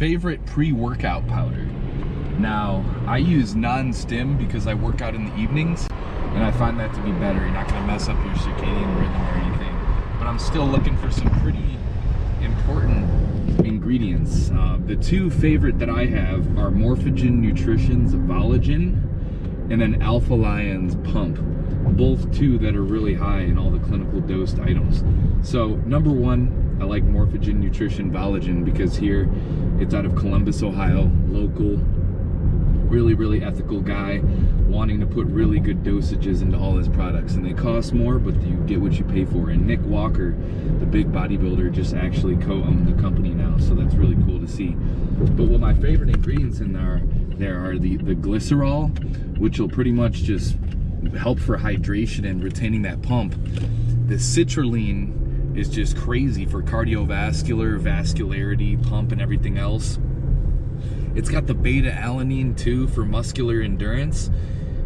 favorite pre-workout powder. Now, I use Non-Stim because I work out in the evenings, and I find that to be better. You're not gonna mess up your circadian rhythm or anything. But I'm still looking for some pretty important ingredients. The two favorite that I have are Morphogen Nutrition's Volagen and then Alpha Lion's Pump. Both two that are really high in all the clinical dosed items. So number one, I like Morphogen Nutrition Volagen because here it's out of Columbus, Ohio, local, really ethical guy wanting to put really good dosages into all his products, and they cost more, but you get what you pay for. And Nick Walker, the big bodybuilder, just actually co-owned the company now, so that's really cool to see. But what my favorite ingredients in there are the glycerol, which will pretty much just help for hydration and retaining that pump. The citrulline is just crazy for cardiovascular, vascularity, pump, and everything else. It's got the beta alanine too for muscular endurance.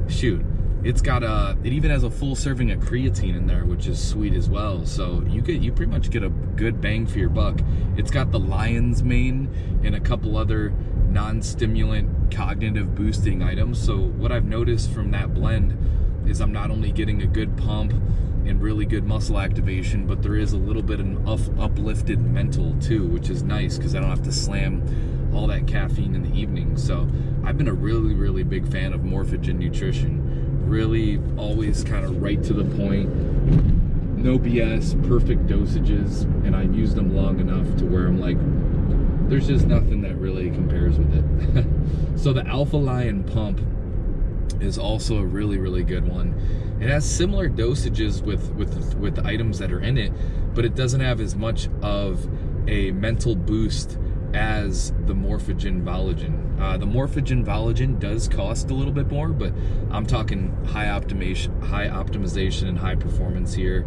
Shoot, it's got it even has a full serving of creatine in there, which is sweet as well. So you pretty much get a good bang for your buck. It's got the lion's mane and a couple other non-stimulant cognitive boosting items. So what I've noticed from that blend is I'm not only getting a good pump and really good muscle activation, but there is a little bit of uplifted mental too, which is nice because I don't have to slam all that caffeine in the evening. So I've been a really big fan of Morphogen Nutrition. Really always kind of right to the point, no BS, perfect dosages, and I've used them long enough to where I'm like, there's just nothing that really compares with it. So the Alpha Lion Pump is also a really good one. It has similar dosages with the items that are in it, but it doesn't have as much of a mental boost as the Morphogen Volagen. The Morphogen Volagen does cost a little bit more, but I'm talking high optimization and high performance here.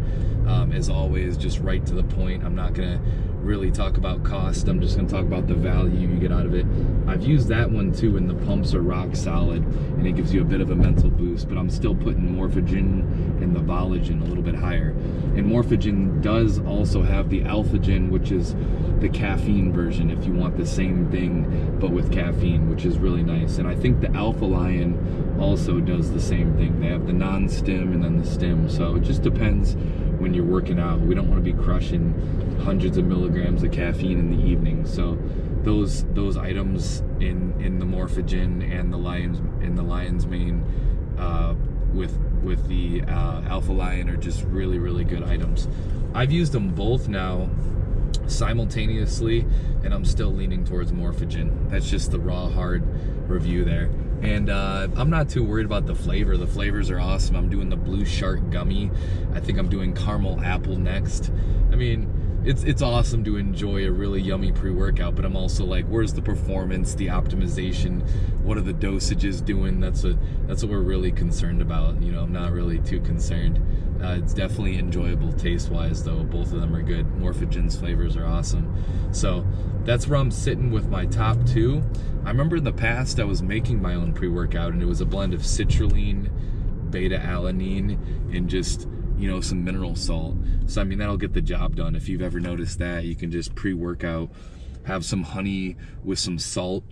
As always, just right to the point. I'm not gonna really talk about cost. I'm just gonna talk about the value you get out of it. I've used that one too, and the pumps are rock solid, and it gives you a bit of a mental boost, but I'm still putting Morphogen and the Volagen a little bit higher. And Morphogen does also have the Alphagen, which is the caffeine version if you want the same thing but with caffeine, which is really nice. And I think the Alpha Lion also does the same thing. They have the non-stim and then the stim, so it just depends when you're working out. We don't want to be crushing hundreds of milligrams of caffeine in the evening. So those items in the Morphogen and the lion's mane with the Alpha Lion are just really good items. I've used them both now simultaneously, and I'm still leaning towards Morphogen. That's just the raw hard review there. And I'm not too worried about the flavor. The flavors are awesome. I'm doing the blue shark gummy. I think I'm doing caramel apple next. I mean, it's awesome to enjoy a really yummy pre-workout, but I'm also like, where's the performance, the optimization? What are the dosages doing? That's what we're really concerned about. You know, I'm not really too concerned. It's definitely enjoyable taste-wise, though. Both of them are good. Morphogen's flavors are awesome. So that's where I'm sitting with my top two. I remember in the past I was making my own pre-workout, and it was a blend of citrulline, beta-alanine, and just, you know, some mineral salt. So I mean, that'll get the job done. If you've ever noticed that, you can just pre-workout, have some honey with some salt,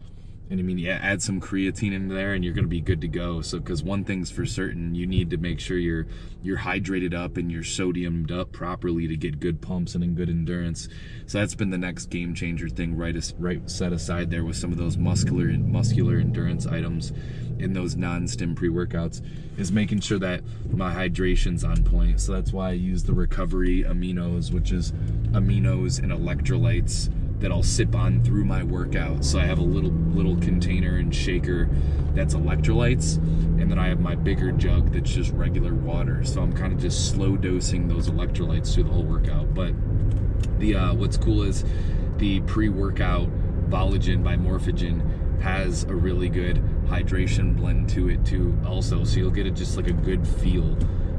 and I mean, yeah, add some creatine in there, and you're gonna be good to go. So, because one thing's for certain, you need to make sure you're hydrated up and you're sodiumed up properly to get good pumps and good endurance. So that's been the next game changer thing, right set aside there with some of those muscular endurance items in those non-stim pre-workouts, is making sure that my hydration's on point. So that's why I use the recovery aminos, which is aminos and electrolytes that I'll sip on through my workout. So I have a little container and shaker that's electrolytes, and then I have my bigger jug that's just regular water. So I'm kind of just slow dosing those electrolytes through the whole workout. But the what's cool is the pre-workout Volagen by Morphogen has a really good hydration blend to it too also, so you'll get it just like a good feel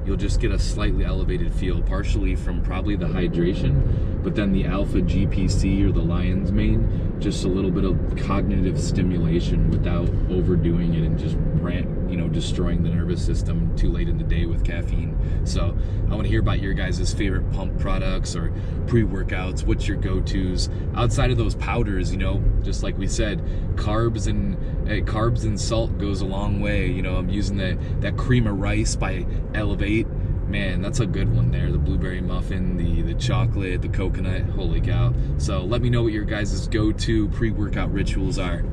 you'll just get a slightly elevated feel, partially from probably the hydration, but then the alpha GPC or the lion's mane, just a little bit of cognitive stimulation without overdoing it and just destroying the nervous system too late in the day with caffeine. So I want to hear about your guys' favorite pump products or pre-workouts. What's your go-tos outside of those powders? Just like we said, carbs and salt goes a long way. I'm using that cream of rice by Elevate. Man, that's a good one there. The blueberry muffin, the chocolate, the coconut, holy cow. So let me know what your guys' go-to pre-workout rituals are.